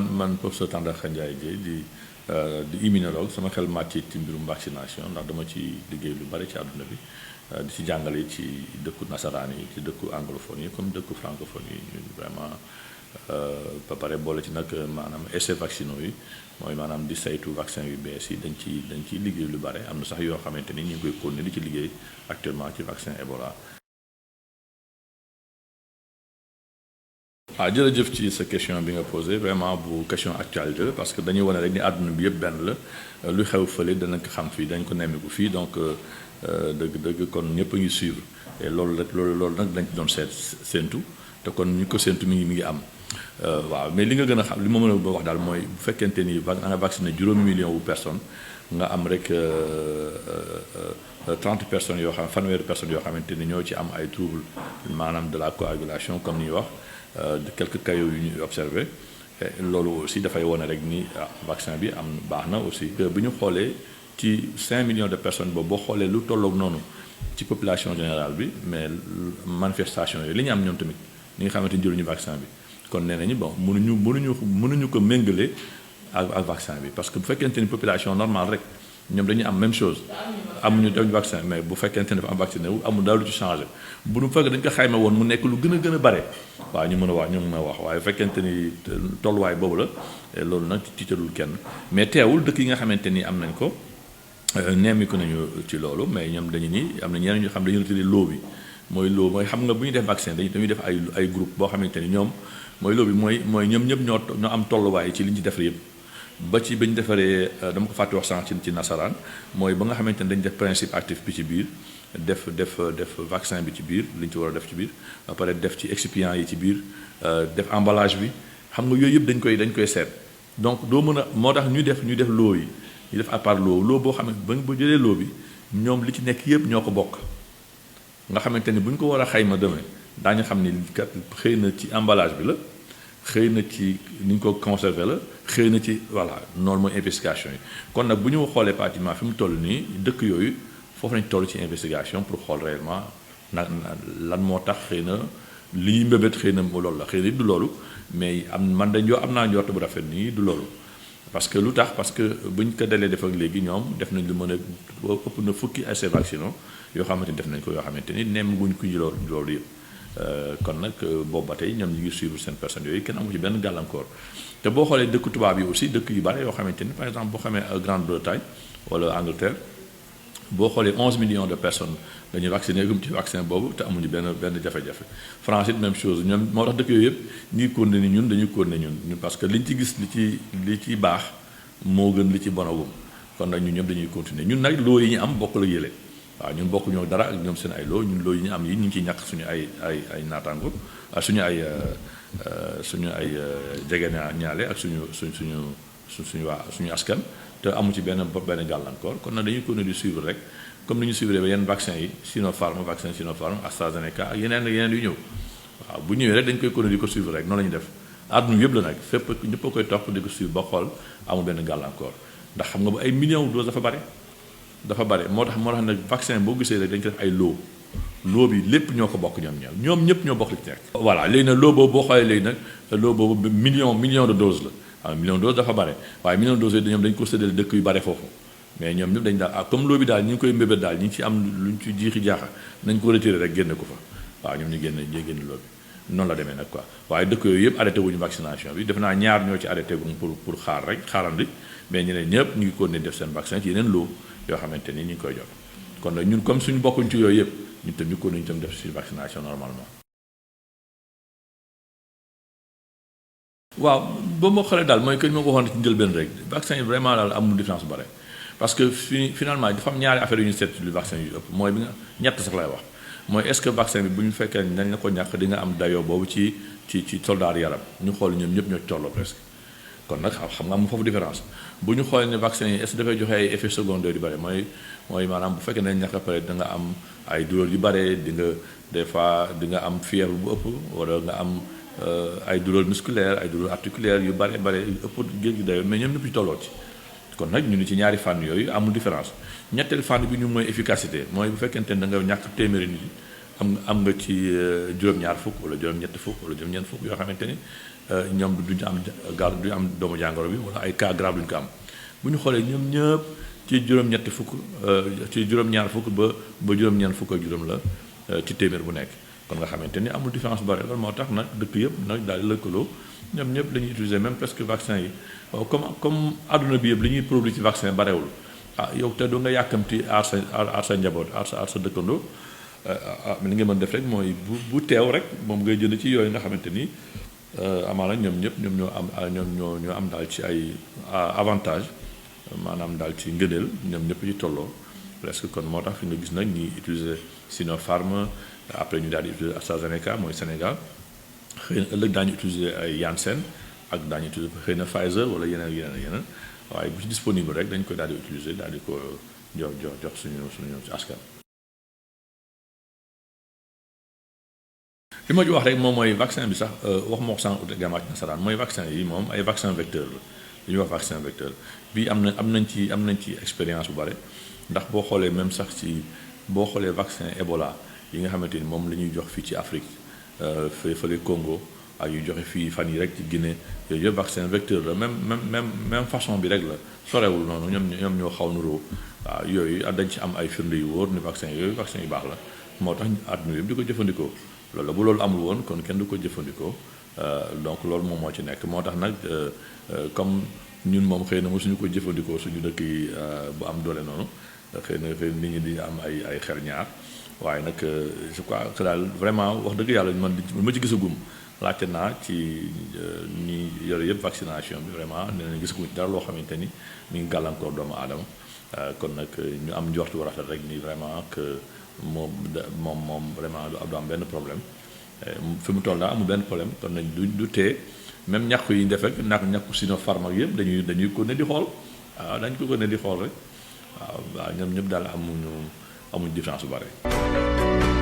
man professeur Tandakha Ndiaye Guèye di immunologue sama xel màcc ci mbirum vaccination ndax dama ci liggéey lu bari ci àdduna bi di ci jàngale ci dëkku nasaraan yi ci dëkku anglophone yi comme dëkku francophone yi ñun vraiment ba pare boole ci nag maanaam essais vaccinaux yi mooy maanaam di saytu vaccin yu bees yi dañ ciy liggéey lu bare am na sax yoo xamante ni ñu ngi koy continuer di ci liggéey actuellement ci vaccin Ebola. jërëjëf ci sa question bi nga posé vraiment bu question actualité la parce que dañuy wane rek ni àdduna bi yëpp benn la lu xew fële danañ ko xam fii dañ ko nemmiku fii donc dëgg kon ñëpp a ngi suivre et loolu nag dañ ci doon séentu te kon ñu ko séentu mi ngi am waaw mais li nga gën a xam li ma mën a wax daal mooy bu fekkente ni da nga vacciné juróomi million wu personnes nga am rek 30 personnes yoo xam fanweeri personnes yoo xamante ni ñoo ci am ay troubles maanaam de la coagulation comme ni ñuy wax de quelques cas yu ñuy observé loolu aussi dafay wane rek ni vaccin bi am baax na aussi bu ñu xoolee ci 5 millions de personnes boobu boo xoolee lu tolloog noonu ci population générale bi mais manifestation yooyu li ñu am ñoom tamit ñi nga xamante ni jëluñu vaccin bi kon nee nañu bon mënuñu ko méngale ak vaccin bi parce que bu fekkente ni population normale rek ñoom dañuy am même chose amuñu vaccin mais bu fekkente ne dafa am vacciné wu amul daal lu ci changé bu nu fekk dañ ko xayma woon mu nekk lu gën a bare waaw ñu mën a wax waaye fekkente ni tolluwaay boobu la loolu nag tiitalul kenn mais teewul dëkk yi nga xamante ni am nañ ko nemmiku nañu ci loolu mais ñoom dañu ni am na ñeneen ñu xam dañu tuddee loo bi mooy xam nga bu ñu def vaccin dañuy def ay groupe boo xamante ni ñoom mooy loo bi mooy ñoom ñëpp ñoo am tolluwaay ci li ñu ci def yëpp ba ci ba ñu defaree dama ko fàtte wax sànq ci nasaraan mooy ba nga xamante ni dañu def principe actif bi ci biir def vaccin bi ci biir li ñu ci war a def ci biir ba pare def ci excipient yi ci biir def emballage bi xam nga yooyu yëpp dañ koy seet donc doo mën a moo tax ñu def loo yi ñu def à part loo boo xam ne ba jëlee loo bi ñoom li ci nekk yëpp ñoo ko bokk nga xamante ni bu ñu ko war a xayma demee daañu xam ni kat xëy na ci emballage bi la xëy na ci ni ñu ko conservé la xëy na ci voilà noonu mooy investigation yi kon nag bu ñu xoolee pratiquement fi mu toll nii dëkk yooyu foofu lañ toll ci investigation pour xool réellement lan moo tax xëy na li ñuy mbébét xëy na loolu la xëy na du loolu mais am naa njort bu rafet nii du loolu parce que lu tax parce que bu ñu ko dalee def ak léegi ñoom def nañ lu mën a ëpp na fukki essais vaccinaux yoo xamante ni def nañ ko yoo xamante ni nem guñ ku ñu loolu yëpp kon nag boobu ba tey ñoom ñu ngi suivre seen personnes yooyu kenn amu ci benn gàllankoor te boo xoolee dëkk tubaab yi aussi dëkk yu bare yoo xamante ni par exemple boo xamee Grande-Bretagne wala Angleterre boo xoolee 11 millions de personnes dañuy vacciné gum ci vaccin boobu te amuñu benn jafe-jafe France it même chose ñoom moo tax dëkk yooyu yëpp ñuy continuer ni ñun dañuy continuer ñun parce que liñ ci gis li ci baax moo gën li ci bonagum kon nag ñun ñëpp dañuy continuer ñun nag loo yi ñu am bokk la yële waaw ñun bokk ñoo dara ak ñoom seen ay loo ñun loo yi ñu am yi ñu ngi ciy ñàkk suñu ay naataango suñu ay jege ñaale ak suñu askan te amu ci benn gàllankoor kon nag dañuy continuer di suivre rek comme ni ñu suivre ba yenn vaccin yi vaccin Sinopharm AstraZeneca ak yeneen yu ñëw waaw bu ñëwee rek dañ koy continuer di ko suivre rek noonu la ñu def àdduna yëpp la nag fépp ñëpp a koy topp di ko suivre ba xool amul benn gàllankoor ndax xam nga ba ay millions de doses dafa bare moo tax nag vaccin boo gisee rek dañ ko def ay loo bi lépp ñoo ko bokk ñoom ñëpp ñoo bokk li ci nekk. voilà léegi nag loo boobu boo xoolee léegi nag loo boobu million de doses la waaw million de doses dafa bare waaye million de doses yi ñoom dañ ko séddale dëkk yu bare foofu mais ñoom ñëpp dañ daal comme loo bi daal ñu ngi koy mbébét daal ñu ngi ci am luñ ci jiixi jaaxa nañ ko retiré rek génne ko fa waaw ñoom ñu génne loo bi noonu la demee nag quoi waaye dëkk yooyu yëpp arrêté wuñu vaccination bi def naa ñaar ñoo ci arrêté gum pour xaarandi mais ñeneen ñëpp ñu ngi continuer def seen vaccin ci yeneen loo yoo xamante ni ñu ngi koy jot kon nag ñun comme suñu bokkuñ ci yooyu yëpp ñun tam ñu ko nañu tam def suñu vaccination normalement. waaw ba ma xoolee daal mooy que ñu ma ko waxoon ci njëlbeen rek vaccin yi vraiment daal amul différence bu bare parce que finalement dafa am ñaari affaire yu ñu seet ci vaccin yu ëpp mooy bi nga ñett sax lay wax mooy est-ce que vaccin bi bu ñu fekkee nañ la ko ñàkk di nga am dayoo boobu ci soldat yaram ñu xool ñoom ñëpp ñoo ci tolloo presque. kon nag xam nga am foofu différence bu ñu xoolee ne vaccin yi est-ce que dafay joxe ay effets secondaires yu bare mooy maanaam bu fekkee ne ñàkk pare da nga am ay douleurs yu bare des fois di nga am fièvre bu ëpp wala nga am ay douleurs musculaires ay douleurs articulaires yu bare yu ëpp géej gi dayoo mais ñoom ñëpp ñu tolloo ci kon nag ñu ni ci ñaari fànn yooyu amul différence ñetteel fànn bi ñu mooy efficacité mooy bu fekkente ne da nga ñàkk téeméeri nit am nga ci juróom-ñaar fukk wala juróom-ñetti fukk wala juróom-ñeent fukk yoo xamante ni ñoom duñu am duñu am doomu jàngoro bi wala ay cas grave duñu ko am bu ñu xoolee ñoom ñëpp ci juróom-ñetti fukk ci juróom-ñaar fukk ba juróom-ñeent fukk ak juróom la ci téeméer bu nekk kon nga xamante ni amul différence bu bëri loolu moo tax nag dëkk yëpp nag daal di lëkkaloo ñoom ñëpp la ñuy utiliser même presque vaccin yi waaw comme àdduna bi yëpp li ñuy produit ci vaccin barewul yow te du nga yàkkamti aar sa njaboot aar sa dëkkandoo li nga mën def rek mooy bu teew rek moom ngay jënd ci yooyu nga xamante ni amaana ñoom ñëpp ñoo am daal ci ay avantage maanaam daal ci ngëneel ñoom ñëpp ci tolloo presque kon moo tax fi nga gis nag ñi utiliser Sinopharm après ñu daal di utiliser AstraZeneca mooy Sénégal xëy na ëllëg daañu utiliser ay Janssen ak daañu utiliser xëy na Pfizer wala yeneen waaye bu ci disponible rek dañ koy daal di utiliser daal di ko jox suñu askan. li ma ci wax rek moom mooy vaccin bi sax wax moo ko sànq également ci nasaraan mooy vaccin yi moom ay vaccin vecteur la li ñuy wax vaccin vecteur bii am nañ ci expérience bu bare ndax boo xoolee même sax boo xoolee vaccin Ebola yi nga xamante ni moom la ñuy jox fii ci Afrique fële Congo ak yu joxe fii fan yi rek ci Guinée yooyu yëpp vaccin vecteur la même façon bi rek la sorewul noonu ñoom ñoo xaw nuroo waaw yooyu dañ ci am ay firnde yu wóor ni vaccin yu baax la moo tax àdduna yëpp di ko jëfandikoo loolu la bu loolu amul woon kon kenn du ko jëfandikoo donc loolu moom moo ci nekk moo tax nag comme ñun moom xëy na mosuñu ko jëfandikoo suñu dëkk yi bu am doole noonu xëy na nit ñi di am ay xel ñaar waaye nag je crois que daal vraiment wax dëgg yàlla man ma ci gisagum laajte naa ci ñi yore yëpp vaccination bi vraiment nee na gisaguñ dara loo xamante ni mi ngi gàllankoor doomu aadama kon nag ñu am njortu bu rafet rek ni vraiment que moom vraiment du am benn problème fi mu toll daal amul benn problème kon nañ du tee même ñàkku yi ñu def rek ñàkku Sinopharm ak yëpp dañuy ko ne di xool waaw dañ ko ne di xool rek waaw ñoom ñëpp daal amuñu différence bu bare